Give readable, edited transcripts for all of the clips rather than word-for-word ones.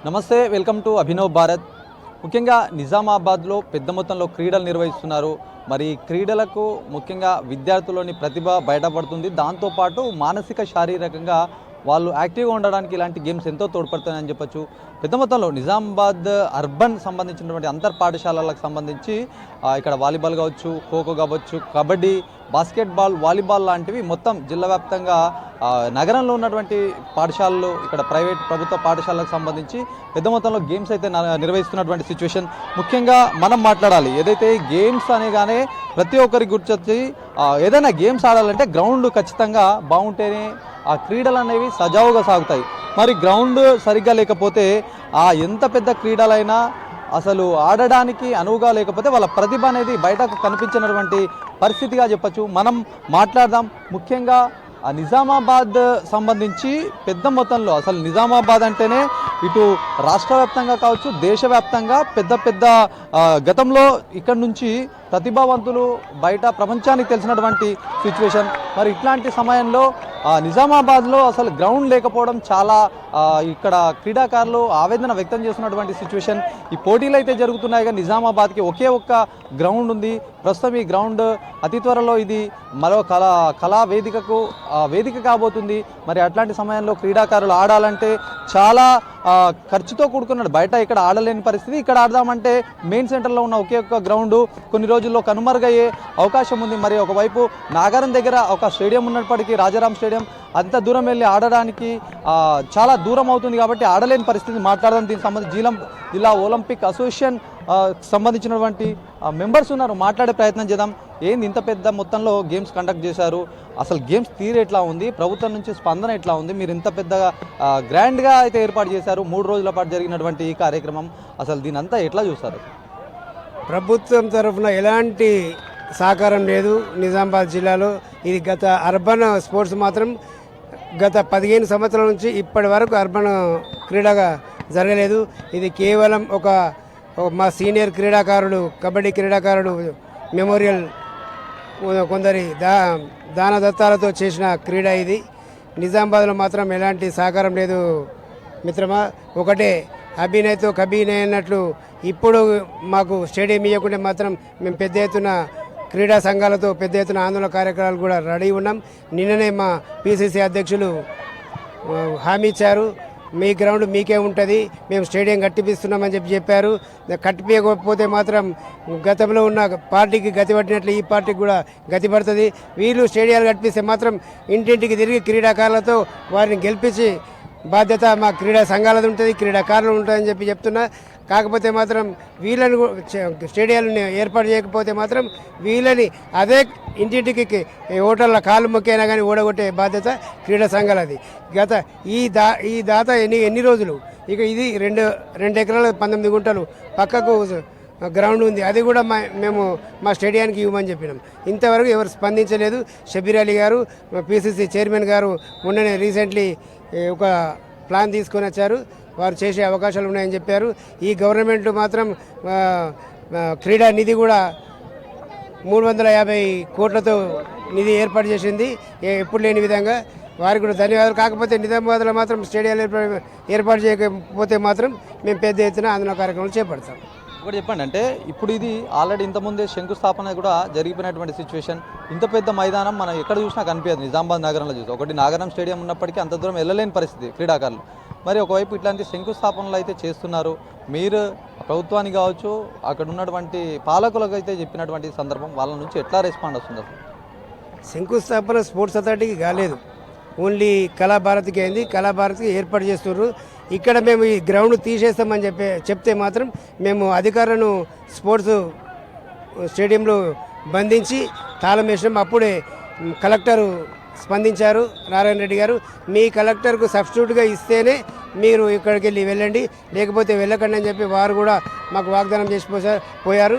నమస్తే, welcome to Abhinav Bharat. ముఖ్యంగా నిజామాబాద్లో పెద్ద మొత్తంలో క్రీడలు నిర్వహిస్తున్నారు. మరి క్రీడలకు ముఖ్యంగా విద్యార్థుల్లోని ప్రతిభ బయటపడుతుంది. దాంతోపాటు మానసిక శారీరకంగా వాళ్ళు యాక్టివ్గా ఉండడానికి ఇలాంటి గేమ్స్ ఎంతో తోడ్పడుతున్నాయని చెప్పొచ్చు. పెద్ద మొత్తంలో నిజామాబాద్ అర్బన్ సంబంధించినటువంటి అంతర్ పాఠశాలలకు సంబంధించి ఇక్కడ వాలీబాల్ కావచ్చు, ఖోఖో కావచ్చు, కబడ్డీ, బాస్కెట్బాల్, వాలీబాల్ లాంటివి మొత్తం జిల్లా వ్యాప్తంగా నగరంలో ఉన్నటువంటి పాఠశాలలు, ఇక్కడ ప్రైవేట్ ప్రభుత్వ పాఠశాలకు సంబంధించి పెద్ద మొత్తంలో గేమ్స్ అయితే నిర్వహిస్తున్నటువంటి సిచ్యువేషన్. ముఖ్యంగా మనం మాట్లాడాలి, ఏదైతే గేమ్స్ అనేగానే ప్రతి ఒక్కరికి గుర్తొచ్చి ఏదైనా గేమ్స్ ఆడాలంటే గ్రౌండ్ ఖచ్చితంగా బాగుంటేనే ఆ క్రీడలు అనేవి సజావుగా సాగుతాయి. మరి గ్రౌండ్ సరిగ్గా లేకపోతే ఎంత పెద్ద క్రీడలైనా అసలు ఆడడానికి అనువుగా లేకపోతే వాళ్ళ ప్రతిభ అనేది బయటకు కనిపించినటువంటి పరిస్థితిగా చెప్పచ్చు. మనం మాట్లాడదాం. ముఖ్యంగా నిజామాబాద్ సంబంధించి పెద్ద మొత్తంలో అసలు నిజామాబాద్ అంటేనే ఇటు రాష్ట్ర వ్యాప్తంగా కావచ్చు, దేశవ్యాప్తంగా పెద్ద పెద్ద గతంలో ఇక్కడ నుంచి ప్రతిభావంతులు బయట ప్రపంచానికి తెలిసినటువంటి సిచ్యువేషన్. మరి ఇట్లాంటి సమయంలో నిజామాబాద్లో అసలు గ్రౌండ్ లేకపోవడం చాలా ఇక్కడ క్రీడాకారులు ఆవేదన వ్యక్తం చేస్తున్నటువంటి సిచ్యువేషన్. ఈ పోటీలు అయితే జరుగుతున్నాయి కానీ నిజామాబాద్కి ఒకే ఒక్క గ్రౌండ్ ఉంది. ప్రస్తుతం ఈ గ్రౌండ్ అతి త్వరలో ఇది మరో కళా వేదిక కాబోతుంది. మరి అట్లాంటి సమయంలో క్రీడాకారులు ఆడాలంటే చాలా ఖర్చుతో కూడుకున్నాడు. బయట ఇక్కడ ఆడలేని పరిస్థితి. ఇక్కడ ఆడదామంటే మెయిన్ సెంటర్లో ఉన్న ఒకే ఒక్క గ్రౌండ్ కొన్ని రోజుల్లో కనుమరుగయ్యే అవకాశం ఉంది. మరి ఒకవైపు నాగారం దగ్గర ఒక స్టేడియం ఉన్నప్పటికీ, రాజారాం స్టేడియం, అంత దూరం వెళ్ళి ఆడడానికి చాలా దూరం అవుతుంది కాబట్టి ఆడలేని పరిస్థితి. మాట్లాడదాం దీనికి సంబంధించి జిల్లా ఒలింపిక్ అసోసియేషన్ సంబంధించినటువంటి మెంబర్స్ ఉన్నారు, మాట్లాడే ప్రయత్నం చేద్దాం. ఏంది ఇంత పెద్ద మొత్తంలో గేమ్స్ కండక్ట్ చేశారు, అసలు గేమ్స్ తీరు ఎట్లా ఉంది, ప్రభుత్వం నుంచి స్పందన ఎట్లా ఉంది, మీరు ఇంత పెద్దగా గ్రాండ్గా అయితే ఏర్పాటు చేశారు, 3 రోజుల పాటు జరిగినటువంటి ఈ కార్యక్రమం, అసలు దీని అంతా ఎట్లా చూస్తారు? ప్రభుత్వం తరఫున ఎలాంటి సహకారం లేదు నిజామాబాద్ జిల్లాలో. ఇది గత అర్బన్ స్పోర్ట్స్ మాత్రం గత 15 సంవత్సరాల నుంచి ఇప్పటి వరకు అర్బన్ క్రీడగా జరగలేదు. ఇది కేవలం మా సీనియర్ క్రీడాకారుడు, కబడ్డీ క్రీడాకారుడు మెమోరియల్ కొందరి దాన దత్తాలతో చేసిన క్రీడ ఇది. నిజామాబాద్లో మాత్రం ఎలాంటి సహకారం లేదు మిత్రమా. ఒకటే అభినయ్తో కబీనయ్ అన్నట్లు ఇప్పుడు మాకు స్టేడియం ఇవ్వకుంటే మాత్రం మేము పెద్ద ఎత్తున క్రీడా సంఘాలతో పెద్ద ఎత్తున ఆందోళన కార్యక్రమాలు కూడా రెడీ ఉన్నాం. నిన్ననే మా పిసిసి అధ్యక్షులు హామీ ఇచ్చారు, మీ గ్రౌండ్ మీకే ఉంటుంది, మేము స్టేడియం కట్టిపిస్తున్నామని చెప్పారు. కట్టిపోయకపోతే మాత్రం గతంలో ఉన్న పార్టీకి గతి పట్టినట్లు ఈ పార్టీకి కూడా గతి పడుతుంది. వీళ్ళు స్టేడియాలు కట్టిపిస్తే మాత్రం ఇంటింటికి తిరిగి క్రీడాకారులతో వారిని గెలిపించి బాధ్యత మా క్రీడా సంఘాలది ఉంటుంది, క్రీడాకారులు ఉంటుందని చెప్తున్నా. కాకపోతే మాత్రం వీళ్ళని స్టేడియాలను ఏర్పాటు చేయకపోతే మాత్రం వీళ్ళని అదే ఇంటింటికి ఓటర్ల కాళ్ళు మొక్కైనా కానీ ఓడగొట్టే బాధ్యత క్రీడా సంఘాలది. ఈ దాత ఎన్ని రోజులు ఇక ఇది 2 ఎకరాల 19 గుంటలు పక్కకు గ్రౌండ్ ఉంది, అది కూడా మేము మా స్టేడియానికి ఇవ్వమని చెప్పినాం. ఇంతవరకు ఎవరు స్పందించలేదు. షబీర్ అలీ గారు, మా పిసిసి చైర్మన్ గారు మొన్ననే రీసెంట్లీ ఒక ప్లాన్ తీసుకొని వచ్చారు, వారు చేసే అవకాశాలు ఉన్నాయని చెప్పారు. ఈ గవర్నమెంట్ మాత్రం క్రీడా నిధి కూడా 350 కోట్లతో నిధి ఏర్పాటు చేసింది, ఎప్పుడు లేని విధంగా. వారికి కూడా ధన్యవాదాలు. కాకపోతే నిజామాబాద్లో మాత్రం స్టేడియాలు ఏర్పాటు చేయకపోతే మాత్రం మేము పెద్ద ఎత్తున ఆందోళన కార్యక్రమాలు చేపడతాం. ఒకటి చెప్పండి, అంటే ఇప్పుడు ఇది ఆల్రెడీ ఇంతకుముందే శంకుస్థాపన కూడా జరిగిపోయినటువంటి సిచ్యువేషన్. ఇంత పెద్ద మైదానం మనం ఎక్కడ చూసినా కనిపించదు నిజామాబాద్ నగరంలో చూసి. ఒకటి నాగరం స్టేడియం ఉన్నప్పటికీ అంత దూరం వెళ్ళలేని పరిస్థితి క్రీడాకారులు. మరి ఒకవైపు ఇట్లాంటి శంకుస్థాపనలు అయితే చేస్తున్నారు. మీరు ప్రభుత్వానికి కావచ్చు, అక్కడ ఉన్నటువంటి పాలకులకు అయితే చెప్పినటువంటి సందర్భం వాళ్ళ నుంచి ఎట్లా రెస్పాండ్ వస్తుంది? శంకుస్థాపన స్పోర్ట్స్ అథారిటీకి కాలేదు, ఓన్లీ కళాభారతికి అయింది. కళాభారతికి ఏర్పాటు చేస్తున్నారు. ఇక్కడ మేము ఈ గ్రౌండ్ తీసేస్తామని చెప్తే మాత్రం మేము అధికారులను స్పోర్ట్స్ స్టేడియంలో బంధించి తాళం వేసినాం. అప్పుడే కలెక్టరు స్పందించారు, నారాయణ రెడ్డి గారు. మీ కలెక్టర్కు సబ్స్టిట్యూట్గా ఇస్తేనే మీరు ఇక్కడికి వెళ్ళండి, లేకపోతే వెళ్ళకండి అని చెప్పి వారు కూడా మాకు వాగ్దానం చేసి పోయారు.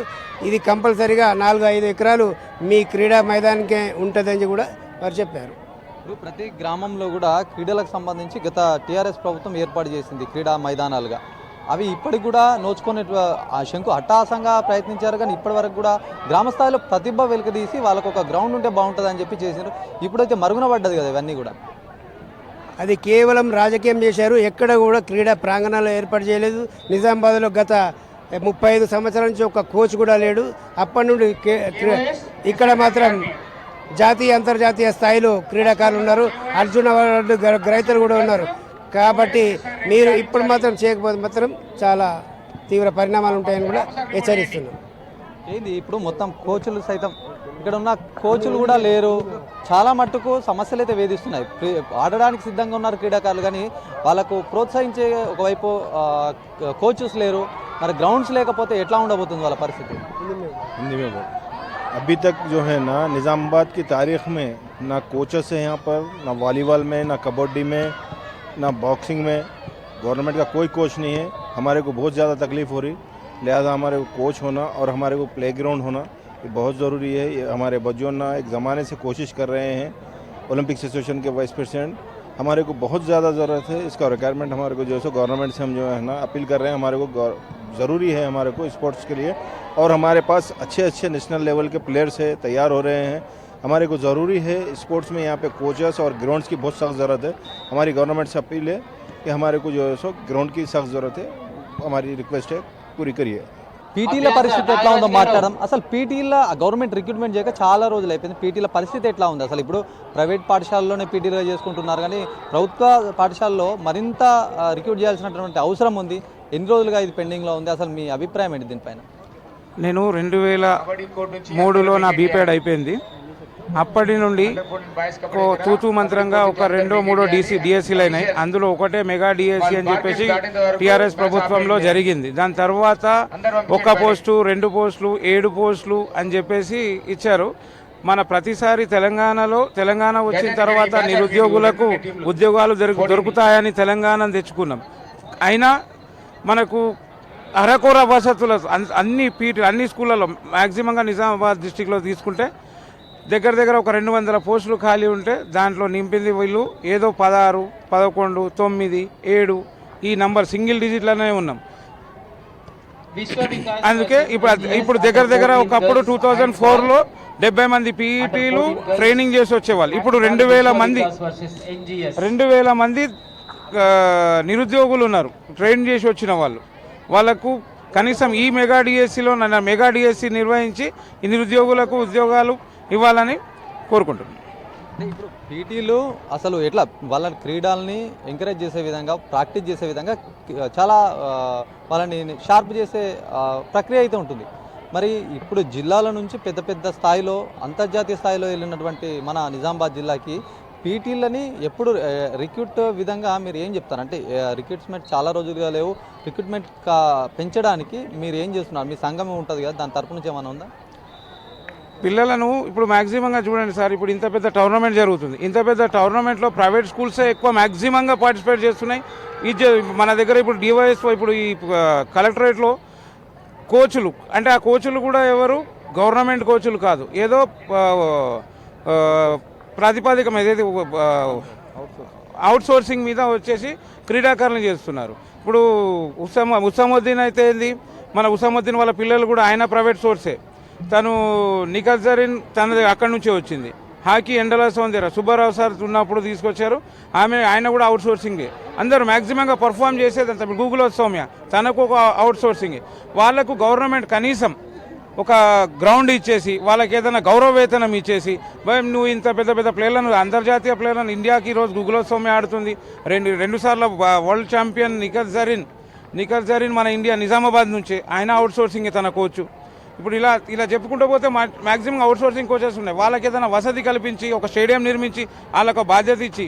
ఇది కంపల్సరీగా 4-5 ఎకరాలు మీ క్రీడా మైదానికే ఉంటుందని కూడా వారు చెప్పారు. ఇప్పుడు ప్రతి గ్రామంలో కూడా క్రీడలకు సంబంధించి గత టీఆర్ఎస్ ప్రభుత్వం ఏర్పాటు చేసింది క్రీడా మైదానాలుగా. అవి ఇప్పటికి కూడా నోచుకునే శంకు అట్టహాసంగా ప్రయత్నించారు, కానీ ఇప్పటి వరకు కూడా గ్రామ స్థాయిలో ప్రతిభ వెలికితీసి వాళ్ళకు ఒక గ్రౌండ్ ఉంటే బాగుంటుంది అని చెప్పి చేశారు. ఇప్పుడైతే మరుగున పడ్డది కదా ఇవన్నీ కూడా. అది కేవలం రాజకీయం చేశారు. ఎక్కడ కూడా క్రీడా ప్రాంగణాలు ఏర్పాటు చేయలేదు. నిజామాబాద్లో గత 35 సంవత్సరాల నుంచి ఒక కోచ్ కూడా లేడు. అప్పటి నుండి ఇక్కడ మాత్రం జాతీయ అంతర్జాతీయ స్థాయిలో క్రీడాకారులు ఉన్నారు. అర్జున అవార్డు గ్రహీతలు కూడా ఉన్నారు. కాబట్టి మీరు ఇప్పుడు మాత్రం చేయకపోతే మాత్రం చాలా తీవ్ర పరిణామాలు ఉంటాయని కూడా హెచ్చరిస్తున్నాం. ఏంది ఇప్పుడు మొత్తం కోచ్లు సైతం ఇక్కడ ఉన్న కోచ్లు కూడా లేరు. చాలా మట్టుకు సమస్యలు అయితే వేధిస్తున్నాయి. ఆడడానికి సిద్ధంగా ఉన్నారు క్రీడాకారులు, కానీ వాళ్ళకు ప్రోత్సహించే ఒకవైపు కోచెస్ లేరు. మరి గ్రౌండ్స్ లేకపోతే ఎట్లా ఉండబోతుంది వాళ్ళ పరిస్థితి? हिंदी में बोल। अभी तक जो है ना निज़ामाबाद की तारीख में ना कोचेस है यहाँ पर, ना वॉलीबॉल में, ना कबड्डी में, ना बॉक्सिंग में गवर्नमेंट का कोई कोच नहीं है। हमारे को बहुत ज़्यादा तकलीफ़ हो रही, लिहाजा हमारे को कोच होना और हमारे को प्लेग्राउंड होना ये बहुत ज़रूरी है। ये हमारे बच्चों ना एक ज़माने से कोशिश कर रहे हैं। ओलंपिक एसोसिएशन के वाइस प्रेसिडेंट, हमारे को बहुत ज़्यादा ज़रूरत है। इसका रिक्वायरमेंट हमारे को जो है गवर्नमेंट से हम जो है ना अपील कर रहे हैं। हमारे को ज़रूरी है हमारे को स्पोर्ट्स के लिए, और हमारे पास अच्छे अच्छे नेशनल लेवल के प्लेयर्स है तैयार हो रहे हैं। हमारे को ज़रूरी है स्पोर्ट्स में यहाँ पे कोचेस और ग्राउंड्स की बहुत सख्त ज़रूरत है। हमारी गवर्नमेंट से अपील है कि हमारे को जो है सो ग्राउंड की सख्त ज़रूरत है। हमारी रिक्वेस्ट है, पूरी करिए। పీటీల పరిస్థితి ఎట్లా ఉందో మాట్లాడడం. అసలు పీటీల గవర్నమెంట్ రిక్రూట్మెంట్ చేయక చాలా రోజులు అయిపోయింది. పీటీల పరిస్థితి ఎట్లా ఉంది అసలు? ఇప్పుడు ప్రైవేట్ పాఠశాలలోనే పీటీలుగా చేసుకుంటున్నారు, కానీ ప్రభుత్వ పాఠశాలలో మరింత రిక్రూట్ చేయాల్సినటువంటి అవసరం ఉంది. ఎన్ని రోజులుగా ఇది పెండింగ్లో ఉంది? అసలు మీ అభిప్రాయం ఏంటి దీనిపైన? నేను 2003లో నా బీపీఎడ్ అయిపోయింది. అప్పటి నుండి తూతూ మంత్రంగా ఒక 2-3 డిఎస్సీలు అయినాయి. అందులో ఒకటే మెగా డిఎస్సీ అని చెప్పేసి టీఆర్ఎస్ ప్రభుత్వంలో జరిగింది. దాని తర్వాత 1 పోస్టు 2 పోస్టులు 7 పోస్టులు అని చెప్పేసి ఇచ్చారు. మన ప్రతిసారి తెలంగాణ వచ్చిన తర్వాత నిరుద్యోగులకు ఉద్యోగాలు దొరుకుతాయని తెలంగాణ తెచ్చుకున్నాం. అయినా మనకు అరకొర వసతులు అన్ని స్కూళ్ళలో మ్యాక్సిమంగా నిజామాబాద్ డిస్టిక్లో తీసుకుంటే దగ్గర ఒక 200 పోస్టులు ఖాళీ ఉంటే దాంట్లో నింపింది వీళ్ళు ఏదో 16, 11, 9, 7 ఈ నంబర్ సింగిల్ డిజిట్లోనే ఉన్నాం. అందుకే ఇప్పుడు దగ్గర ఒకప్పుడు 2004లో 70 మంది పీఈటీలు ట్రైనింగ్ చేసి వచ్చేవాళ్ళు. ఇప్పుడు 2000 మంది నిరుద్యోగులు ఉన్నారు ట్రైన్ చేసి వచ్చిన వాళ్ళు. వాళ్ళకు కనీసం ఈ మెగా డిఎస్సీ నిర్వహించి ఈ నిరుద్యోగులకు ఉద్యోగాలు ఇవ్వాలని కోరుకుంటున్నాను. ఇప్పుడు పీటీలు అసలు ఎట్లా వాళ్ళ క్రీడల్ని ఎంకరేజ్ చేసే విధంగా, ప్రాక్టీస్ చేసే విధంగా చాలా వాళ్ళని షార్ప్ చేసే ప్రక్రియ అయితే ఉంటుంది. మరి ఇప్పుడు జిల్లాల నుంచి పెద్ద స్థాయిలో అంతర్జాతీయ స్థాయిలో వెళ్ళినటువంటి మన నిజామాబాద్ జిల్లాకి పీటీలని ఎప్పుడు రిక్రూట్ విధంగా మీరు ఏం చెప్తారు? అంటే రిక్రూట్మెంట్ చాలా రోజులుగా లేవు. రిక్రూట్మెంట్ పెంచడానికి మీరు ఏం చేస్తున్నారు? మీ సంఘం ఉంటుంది కదా, దాని తరపు నుంచి ఏమైనా ఉందా? పిల్లలను ఇప్పుడు మ్యాక్సిమంగా చూడండి సార్, ఇప్పుడు ఇంత పెద్ద టోర్నమెంట్ జరుగుతుంది. ఇంత పెద్ద టోర్నమెంట్లో ప్రైవేట్ స్కూల్సే ఎక్కువ మ్యాక్సిమంగా పార్టిసిపేట్ చేస్తున్నాయి. మన దగ్గర ఇప్పుడు డివైఎస్ ఇప్పుడు ఈ కలెక్టరేట్లో కోచ్లు అంటే ఆ కోచ్లు కూడా ఎవరు గవర్నమెంట్ కోచ్లు కాదు, ఏదో ప్రాతిపదికం ఏదైతే అవుట్ సోర్సింగ్ మీద వచ్చేసి క్రీడాకారులను చేస్తున్నారు. ఇప్పుడు ఉసాముద్దీన్ అయితే ఏంది, మన ఉసాముద్దీన్ వాళ్ళ పిల్లలు కూడా ఆయన ప్రైవేట్ సోర్సే. తను నిఖత్ జరీన్ తనది అక్కడి నుంచే వచ్చింది. హాకీ ఎండల సౌందర్య సుబ్బారావు సార్ ఉన్నప్పుడు తీసుకొచ్చారు, ఆయన కూడా అవుట్ సోర్సింగే. అందరూ మ్యాక్సిమంగా పర్ఫామ్ చేసేదంతా గూగుల్ సౌమ్య తనకు ఒక అవుట్ సోర్సింగే. వాళ్లకు గవర్నమెంట్ కనీసం ఒక గ్రౌండ్ ఇచ్చేసి వాళ్ళకి ఏదైనా గౌరవ వేతనం ఇచ్చేసి, నువ్వు ఇంత పెద్ద ప్లేయర్లను అంతర్జాతీయ ప్లేయర్లను ఇండియాకి ఈరోజు గూగుల్ సౌమ్య ఆడుతుంది. రెండు సార్లు వరల్డ్ ఛాంపియన్ నిఖత్ జరీన్ మన ఇండియా నిజామాబాద్ నుంచే, ఆయన అవుట్ సోర్సింగే తన కోచ్. ఇప్పుడు ఇలా చెప్పుకుంటూ పోతే మ్యాక్సిమం అవుట్ సోర్సింగ్ కోచెస్ ఉన్నాయి. వాళ్ళకి ఏదైనా వసతి కల్పించి ఒక స్టేడియం నిర్మించి వాళ్ళకు బాధ్యత ఇచ్చి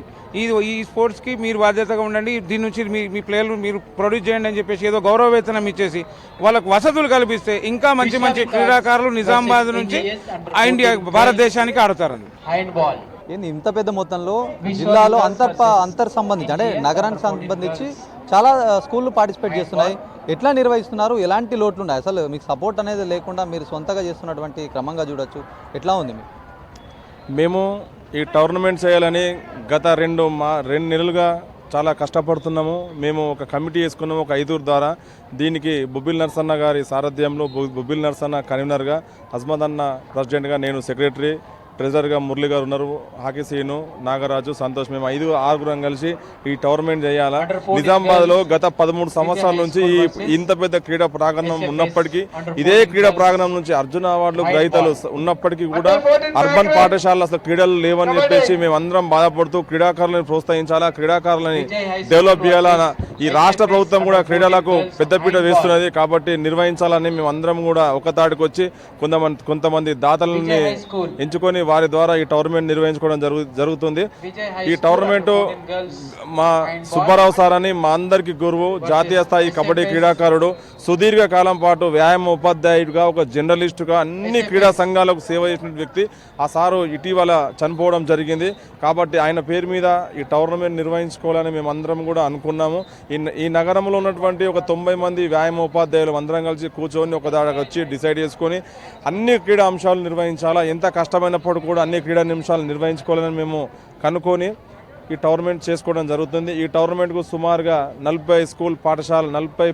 ఈ స్పోర్ట్స్కి మీరు బాధ్యతగా ఉండండి, దీని నుంచి మీ ప్లేయర్లు మీరు ప్రొడ్యూస్ చేయండి అని చెప్పేసి ఏదో గౌరవ వేతనం ఇచ్చేసి వాళ్ళకు వసతులు కల్పిస్తే ఇంకా మంచి క్రీడాకారులు నిజామాబాద్ నుంచి ఇండియా భారతదేశానికి ఆడుతారని. ఏంది ఇంత పెద్ద మొత్తంలో జిల్లాలో అంతర్ సంబంధించి అంటే నగరానికి సంబంధించి చాలా స్కూళ్ళు పార్టిసిపేట్ చేస్తున్నాయి. ఎట్లా నిర్వహిస్తున్నారు? ఎలాంటి లోట్లు ఉన్నాయి? అసలు మీకు సపోర్ట్ అనేది లేకుండా మీరు సొంతగా చేస్తున్నటువంటి క్రమంగా చూడొచ్చు. ఎట్లా ఉంది మీకు? మేము ఈ టోర్నమెంట్ చేయాలని గత 2 నెలలుగా చాలా కష్టపడుతున్నాము. మేము ఒక కమిటీ వేసుకున్నాము ఒక 5 ద్వారా. దీనికి బొబ్బిల్ నర్సన్న గారి సారథ్యంలో బొబ్బిల్ నర్సన్న కన్వీనర్గా, అజ్మద్ అన్న ప్రెసిడెంట్గా, నేను సెక్రటరీ, ట్రెజర్గా మురళి గారు ఉన్నారు, హాకీ శ్రీను, నాగరాజు, సంతోష్, మేము 5-6 కలిసి ఈ టోర్నమెంట్ చేయాలా. నిజామాబాద్లో గత 13 సంవత్సరాల నుంచి ఇంత పెద్ద క్రీడా ప్రాంగణం ఉన్నప్పటికీ, ఇదే క్రీడా ప్రాంగణం నుంచి అర్జున అవార్డులు గ్రహీతలు ఉన్నప్పటికీ కూడా అర్బన్ పాఠశాలలో అసలు క్రీడలు లేవని చెప్పేసి మేము అందరం బాధపడుతూ క్రీడాకారులను ప్రోత్సహించాలా, క్రీడాకారులని డెవలప్ చేయాలా, ఈ రాష్ట్ర ప్రభుత్వం కూడా క్రీడలకు పెద్దపీట వేస్తున్నది కాబట్టి నిర్వహించాలని మేము అందరం కూడా ఒకతాటికి వచ్చి కొంతమంది దాతలని ఎంచుకొని వారి ద్వారా ఈ టోర్నమెంట్ నిర్వహించుకోవడం జరుగుతుంది. ఈ టోర్నమెంట్ మా సుబ్బారావు సార్ అని మా అందరికీ గురువు, జాతీయ స్థాయి కబడ్డీ క్రీడాకారుడు, సుదీర్ఘ కాలం పాటు వ్యాయామ ఉపాధ్యాయుడిగా, ఒక జర్నలిస్టుగా అన్ని క్రీడా సంఘాలకు సేవ చేసిన వ్యక్తి. ఆ సారు ఇటీవల చనిపోవడం జరిగింది కాబట్టి ఆయన పేరు మీద ఈ టోర్నమెంట్ నిర్వహించుకోవాలని మేము అందరం కూడా అనుకున్నాము. ఈ నగరంలో ఉన్నటువంటి ఒక 90 మంది వ్యాయామ ఉపాధ్యాయులు అందరం కలిసి కూర్చొని ఒక దానికి వచ్చి డిసైడ్ చేసుకొని అన్ని క్రీడా అంశాలు నిర్వహించాలా, ఎంత కష్టమైనప్పుడు కూడా అన్ని క్రీడా నిమిషాలు నిర్వహించుకోవాలని మేము కనుక్కొని ఈ టోర్నమెంట్ చేసుకోవడం జరుగుతుంది. ఈ టోర్నమెంట్కు సుమారుగా 40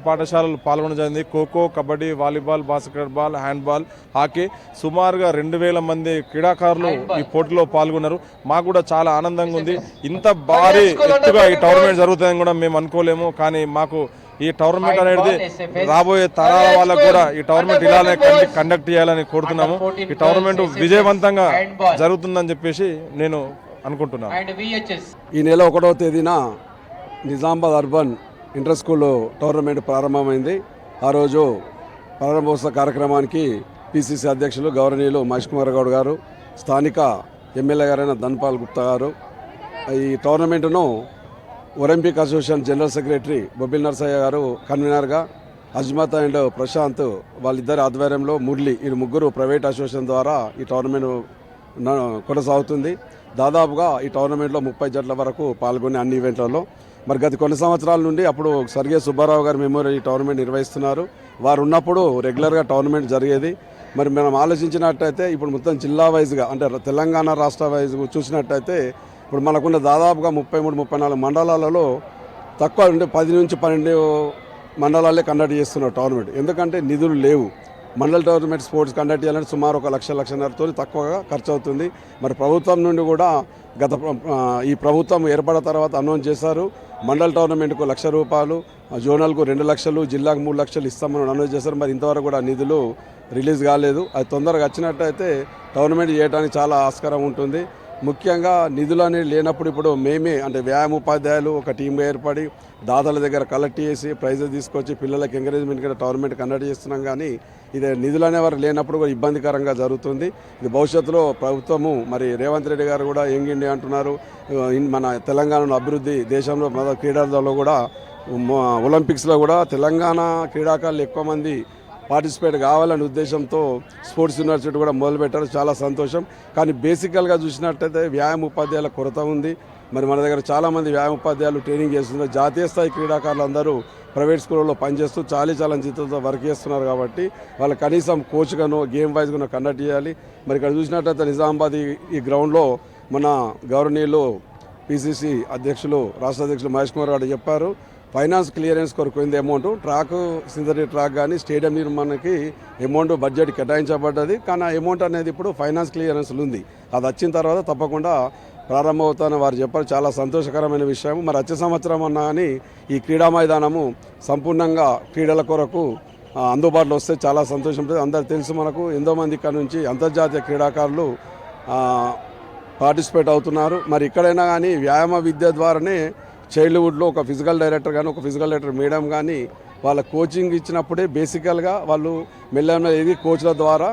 పాఠశాలలు పాల్గొనడం జరిగింది. Kho kho, kabaddi, volleyball, basketball, handball, hockey సుమారుగా 2000 మంది క్రీడాకారులు ఈ పోటీలో పాల్గొన్నారు. మాకు కూడా చాలా ఆనందంగా ఉంది. ఇంత భారీ ఎత్తుగా ఈ టోర్నమెంట్ జరుగుతుందని కూడా మేము అనుకోలేము. కానీ మాకు ఈ టోర్నమెంట్ అనేది రాబోయే తరాల వాళ్ళకు కూడా ఈ టోర్నమెంట్ ఇలానే కండక్ట్ చేయాలని కోరుతున్నాము. ఈ టోర్నమెంట్ విజయవంతంగా జరుగుతుందని చెప్పేసి నేను అనుకుంటున్నాను. ఈ నెల 1వ తేదీన Nizamabad urban inter school tournament ప్రారంభమైంది. ఆ రోజు ప్రారంభోత్సవ కార్యక్రమానికి పిసిసి అధ్యక్షులు గౌరవనీయులు మహేష్ కుమార్ గౌడ్ గారు, స్థానిక ఎమ్మెల్యే గారైన ధన్పాల్ గుప్తా గారు, ఈ టోర్నమెంటును Olympic association general secretary Bobbili Narsaiah గారు కన్వీనర్గా, అజ్మత్ అండ్ ప్రశాంత్ వాళ్ళిద్దరి ఆధ్వర్యంలో మురళి, ఈ ముగ్గురు ప్రైవేట్ అసోసియేషన్ ద్వారా ఈ టోర్నమెంట్ కొనసాగుతుంది. దాదాపుగా ఈ టోర్నమెంట్లో 30 జట్ల వరకు పాల్గొనే అన్ని ఈవెంట్లలో మరి గత కొన్ని సంవత్సరాల నుండి అప్పుడు స్వర్గీయ సుబ్బారావు గారు మెమోరియల్ ఈ టోర్నమెంట్ నిర్వహిస్తున్నారు. వారు ఉన్నప్పుడు రెగ్యులర్గా టోర్నమెంట్ జరిగేది. మరి మనం ఆలోచించినట్టయితే ఇప్పుడు మొత్తం జిల్లా వైజ్గా అంటే తెలంగాణ రాష్ట్ర వైజ్ చూసినట్టయితే ఇప్పుడు మనకున్న దాదాపుగా 33-34 మండలాలలో తక్కువ అంటే 10 నుంచి 12 మండలాలే కండక్ట్ చేస్తున్నారు టోర్నమెంట్. ఎందుకంటే నిధులు లేవు. మండల టోర్నమెంట్ స్పోర్ట్స్ కండక్ట్ చేయాలంటే సుమారు 1,00,00,000-1,50,000తో తక్కువగా ఖర్చు అవుతుంది. మరి ప్రభుత్వం నుండి కూడా ఈ ప్రభుత్వం ఏర్పడిన తర్వాత అనౌన్స్ చేశారు, మండల టోర్నమెంట్కు ₹1,00,000, జోనల్కు 2 లక్షలు, జిల్లాకు 3 లక్షలు ఇస్తామని అనౌన్స్ చేశారు. మరి ఇంతవరకు కూడా నిధులు రిలీజ్ కాలేదు. అది తొందరగా వచ్చినట్టయితే టోర్నమెంట్ చేయడానికి చాలా ఆస్కారం ఉంటుంది. ముఖ్యంగా నిధులు అనేవి లేనప్పుడు ఇప్పుడు మేమే అంటే వ్యాయామ ఉపాధ్యాయులు ఒక టీంగా ఏర్పడి దాతల దగ్గర కలెక్ట్ చేసి ప్రైజెస్ తీసుకొచ్చి పిల్లలకి ఎంకరేజ్మెంట్ కింద టోర్నమెంట్ కండక్ట్ చేస్తున్నాం. కానీ ఇది నిధులు అనేవారు లేనప్పుడు కూడా ఇబ్బందికరంగా జరుగుతుంది. ఇది భవిష్యత్తులో ప్రభుత్వము మరి రేవంత్ రెడ్డి గారు కూడా యంగ్ ఇండియా అంటున్నారు. మన తెలంగాణలో అభివృద్ధి దేశంలో మన క్రీడలలో కూడా ఒలింపిక్స్లో కూడా తెలంగాణ క్రీడాకారులు ఎక్కువ మంది పార్టిసిపేట్ కావాలనే ఉద్దేశంతో స్పోర్ట్స్ యూనివర్సిటీ కూడా మొదలుపెట్టారు. చాలా సంతోషం. కానీ బేసికల్గా చూసినట్టయితే వ్యాయామ ఉపాధ్యాయుల కొరత ఉంది. మరి మన దగ్గర చాలామంది వ్యాయామ ఉపాధ్యాయులు ట్రైనింగ్ చేస్తున్నారు. జాతీయ స్థాయి క్రీడాకారులు అందరూ ప్రైవేట్ స్కూళ్ళలో పనిచేస్తూ చాలా జీతంతో వర్క్ చేస్తున్నారు. కాబట్టి వాళ్ళు కనీసం కోచ్గానో గేమ్ వైజ్గానో కండక్ట్ చేయాలి. మరి ఇక్కడ చూసినట్టయితే నిజామాబాద్ ఈ గ్రౌండ్లో మన గౌరవనీయులు పిసిసి అధ్యక్షులు రాష్ట్ర అధ్యక్షులు మహేష్ కుమార్ గారు చెప్పారు, ఫైనాన్స్ క్లియరెన్స్ కొరకు అయింది అమౌంట్. సింథటిక్ ట్రాక్ కానీ స్టేడియం నిర్మాణానికి అమౌంట్ బడ్జెట్ కేటాయించబడ్డది. కానీ ఆ అమౌంట్ అనేది ఇప్పుడు ఫైనాన్స్ క్లియరెన్స్లు ఉంది. అది వచ్చిన తర్వాత తప్పకుండా ప్రారంభమవుతానని వారు చెప్పారు. చాలా సంతోషకరమైన విషయం. మరి వచ్చే సంవత్సరం అన్నా కానీ ఈ క్రీడా మైదానము సంపూర్ణంగా క్రీడల కొరకు అందుబాటులో వస్తే చాలా సంతోషం ఉంటుంది. అందరు తెలుసు మనకు ఎంతోమంది ఇక్కడ నుంచి అంతర్జాతీయ క్రీడాకారులు పార్టిసిపేట్ అవుతున్నారు. మరి ఇక్కడైనా కానీ వ్యాయామ విద్య ద్వారానే చైల్డ్హుడ్లో ఒక ఫిజికల్ డైరెక్టర్ కానీ ఒక ఫిజికల్ డైరెక్టర్ మేడం కానీ వాళ్ళ కోచింగ్ ఇచ్చినప్పుడే బేసికల్గా వాళ్ళు మెల్లమెల్ల ఎదిగి కోచ్ల ద్వారా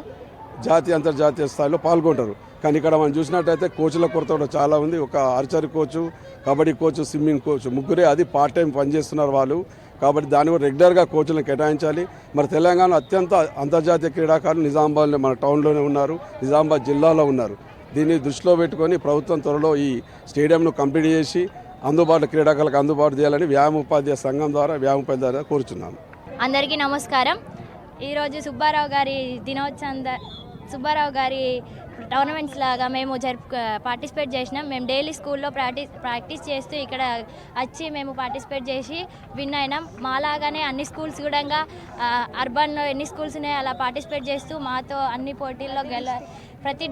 జాతీయ అంతర్జాతీయ స్థాయిలో పాల్గొంటారు. కానీ ఇక్కడ మనం చూసినట్టయితే కోచ్ల కొరత కూడా చాలా ఉంది. ఒక archery coach, kabaddi coach, swimming coach ముగ్గురే అది పార్ట్ టైం పనిచేస్తున్నారు వాళ్ళు. కాబట్టి దాన్ని కూడా రెగ్యులర్గా కోచ్లను కేటాయించాలి. మరి తెలంగాణ అత్యంత అంతర్జాతీయ క్రీడాకారులు నిజామాబాద్లో మన టౌన్లోనే ఉన్నారు, నిజామాబాద్ జిల్లాలో ఉన్నారు. దీన్ని దృష్టిలో పెట్టుకొని ప్రభుత్వం త్వరలో ఈ స్టేడియంను కంప్లీట్ చేసి అందుబాటులో క్రీడాకారులకు అందుబాటు చేయాలని వ్యాయామ ఉపాధ్యాయ సంఘం ద్వారా వ్యాయామ ఉపాధ్యాయ కోరుచున్నాను. అందరికీ నమస్కారం. ఈరోజు సుబ్బారావు గారి టోర్నమెంట్స్ లాగా మేము పార్టిసిపేట్ చేసినాం. మేము డైలీ స్కూల్లో ప్రాక్టీస్ చేస్తూ ఇక్కడ వచ్చి మేము పార్టిసిపేట్ చేసి విన్ అయినాం. మాలాగానే అన్ని స్కూల్స్ కూడా అర్బన్లో ఎన్ని స్కూల్స్ ఉన్నాయో అలా పార్టిసిపేట్ చేస్తూ మాతో అన్ని పోటీల్లో ప్రతి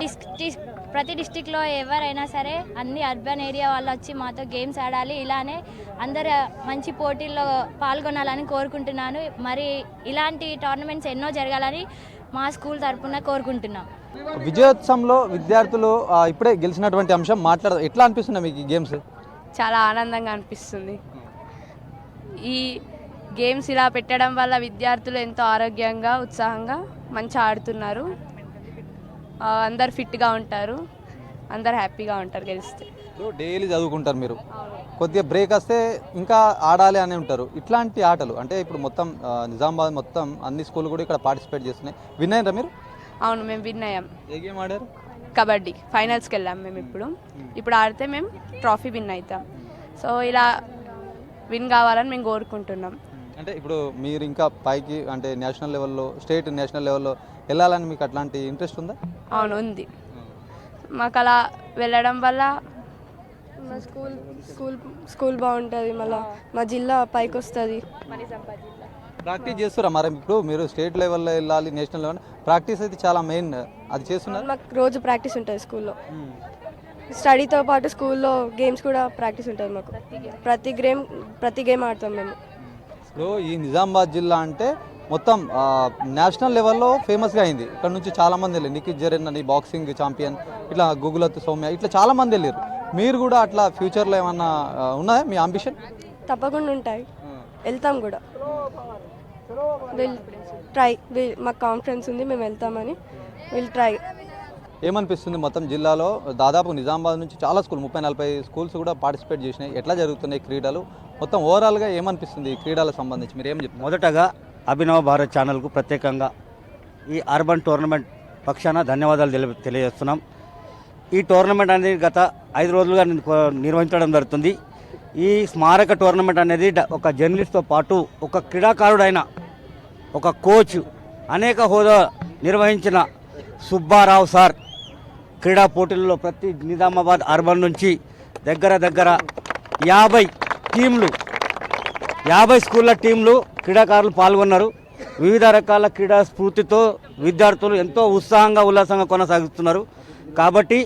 ప్రతి డిస్టిక్లో ఎవరైనా సరే అన్ని అర్బన్ ఏరియా వాళ్ళు వచ్చి మాతో గేమ్స్ ఆడాలి, ఇలానే అందరు మంచి పోటీల్లో పాల్గొనాలని కోరుకుంటున్నాను. మరి ఇలాంటి టోర్నమెంట్స్ ఎన్నో జరగాలని మా స్కూల్ తరఫున కోరుకుంటున్నాం. విజయోత్సవంలో విద్యార్థులు ఇప్పుడే గెలిచినటువంటి అంశం మాట్లాడదు, ఎట్లా అనిపిస్తుంది మీకు ఈ గేమ్స్? చాలా ఆనందంగా అనిపిస్తుంది. ఈ గేమ్స్ ఇలా పెట్టడం వల్ల విద్యార్థులు ఎంతో ఆరోగ్యంగా ఉత్సాహంగా మంచిగా ఆడుతున్నారు. అందరు ఫిట్గా ఉంటారు, అందరు హ్యాపీగా ఉంటారు గెలిస్తే. డైలీ చదువుకుంటారు మీరు, కొద్దిగా బ్రేక్ వస్తే ఇంకా ఆడాలి అని ఉంటారు. ఇట్లాంటి ఆటలు అంటే ఇప్పుడు మొత్తం నిజామాబాద్ మొత్తం అన్ని స్కూల్ కూడా ఇక్కడ పార్టిసిపేట్ చేస్తున్నాయి. విన్ అయ్యారా మీరు? అవును, మేము విన్ అయ్యాం. ఏ గేమ్ ఆడారు? కబడ్డీ ఫైనల్స్కి వెళ్ళాం మేము. ఇప్పుడు ఆడితే మేము ట్రాఫీ విన్ అవుతాం. సో ఇలా విన్ కావాలని మేము కోరుకుంటున్నాం. అంటే ఇప్పుడు మీరు ఇంకా పైకి అంటే నేషనల్ లెవెల్లో, స్టేట్ నేషనల్ లెవెల్లో వెళ్ళాలని మీకు అట్లాంటి ఇంట్రెస్ట్ ఉందా? అవును, ఉంది. మాకు అలా వెళ్ళడం వల్ల మా స్కూల్ బాగుంటుంది, మళ్ళీ మా జిల్లా పైకి వస్తుంది. ప్రాక్టీస్ చేస్తారా మరి? ఇప్పుడు మీరు స్టేట్ లెవెల్లో వెళ్ళాలి, నేషనల్ లెవెల్ ప్రాక్టీస్ అయితే చాలా మెయిన్, అది చేస్తున్నారు? మాకు రోజు ప్రాక్టీస్ ఉంటుంది స్కూల్లో. స్టడీతో పాటు స్కూల్లో గేమ్స్ కూడా ప్రాక్టీస్ ఉంటుంది మాకు. ప్రతి గేమ్ ఆడతాం మేము. ఇప్పుడు ఈ నిజామాబాద్ జిల్లా అంటే మొత్తం నేషనల్ లెవెల్లో ఫేమస్గా అయింది. ఇక్కడ నుంచి చాలామంది వెళ్ళారు, నిఖిత్ జరీన్ అని బాక్సింగ్ ఛాంపియన్, ఇట్లా గుగులత్ సౌమ్య, ఇట్లా చాలామంది వెళ్ళారు. మీరు కూడా అట్లా ఫ్యూచర్లో ఏమన్నా ఉన్నదా మీ అంబిషన్? తప్పకుండా ఉంటాయి, వెళ్తాం కూడా. మాకు కాన్ఫిడెన్స్ ఉంది, మేము వెళ్తామని. ట్రై. ఏమనిపిస్తుంది మొత్తం జిల్లాలో దాదాపు నిజామాబాద్ నుంచి చాలా స్కూల్ 30-40 స్కూల్స్ కూడా పార్టిసిపేట్ చేసినాయి. ఎట్లా జరుగుతున్నాయి క్రీడలు? మొత్తం ఓవరాల్గా ఏమనిపిస్తుంది ఈ క్రీడలకు సంబంధించి మీరు ఏం చెప్తారు? మొదటగా అభినవ భారత్ ఛానల్కు ప్రత్యేకంగా ఈ అర్బన్ టోర్నమెంట్ పక్షాన ధన్యవాదాలు తెలియజేస్తున్నాం. ఈ టోర్నమెంట్ అనేది గత 5 రోజులుగా నిర్వహించడం జరుగుతుంది. ఈ స్మారక టోర్నమెంట్ అనేది ఒక జర్నలిస్ట్తో పాటు ఒక క్రీడాకారుడైన ఒక కోచ్ అనేక హోదా నిర్వహించిన సుబ్బారావు సార్ క్రీడా పోటీల్లో ప్రతి నిజామాబాద్ అర్బన్ నుంచి దగ్గర 50 టీంలు, 50 స్కూళ్ళ టీంలు క్రీడాకారులు పాల్గొన్నారు. వివిధ రకాల క్రీడా స్ఫూర్తితో విద్యార్థులు ఎంతో ఉల్లాసంగా కొనసాగుతున్నారు. కాబట్టి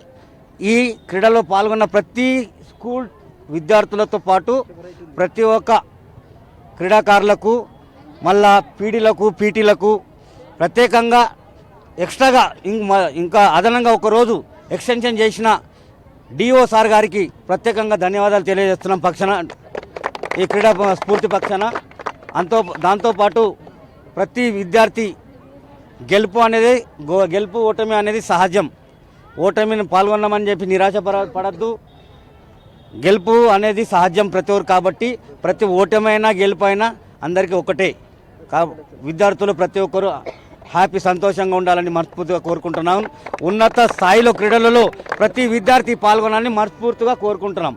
ఈ క్రీడలో పాల్గొన్న ప్రతి స్కూల్ విద్యార్థులతో పాటు ప్రతి ఒక్క క్రీడాకారులకు, మళ్ళా పీడీలకు, పీటీలకు ప్రత్యేకంగా ఎక్స్ట్రాగా ఇంకా అదనంగా ఒకరోజు ఎక్స్టెన్షన్ చేసిన డిఓ సార్ గారికి ప్రత్యేకంగా ధన్యవాదాలు తెలియజేస్తున్నాం పక్షాన, ఈ క్రీడా స్ఫూర్తి పక్షాన. దాంతోపాటు ప్రతి విద్యార్థి గెలుపు ఓటమి అనేది సహజం. ఓటమిని పాల్గొన్నామని చెప్పి నిరాశ పడద్దు. గెలుపు అనేది సహజం ప్రతి ఒక్కరు. కాబట్టి ప్రతి ఓటమైనా గెలుపైనా అందరికీ ఒకటే. విద్యార్థులు ప్రతి ఒక్కరు హ్యాపీ, సంతోషంగా ఉండాలని మనస్ఫూర్తిగా కోరుకుంటున్నాం. ఉన్నత స్థాయిలో క్రీడలలో ప్రతి విద్యార్థి పాల్గొనాలని మనస్ఫూర్తిగా కోరుకుంటున్నాం.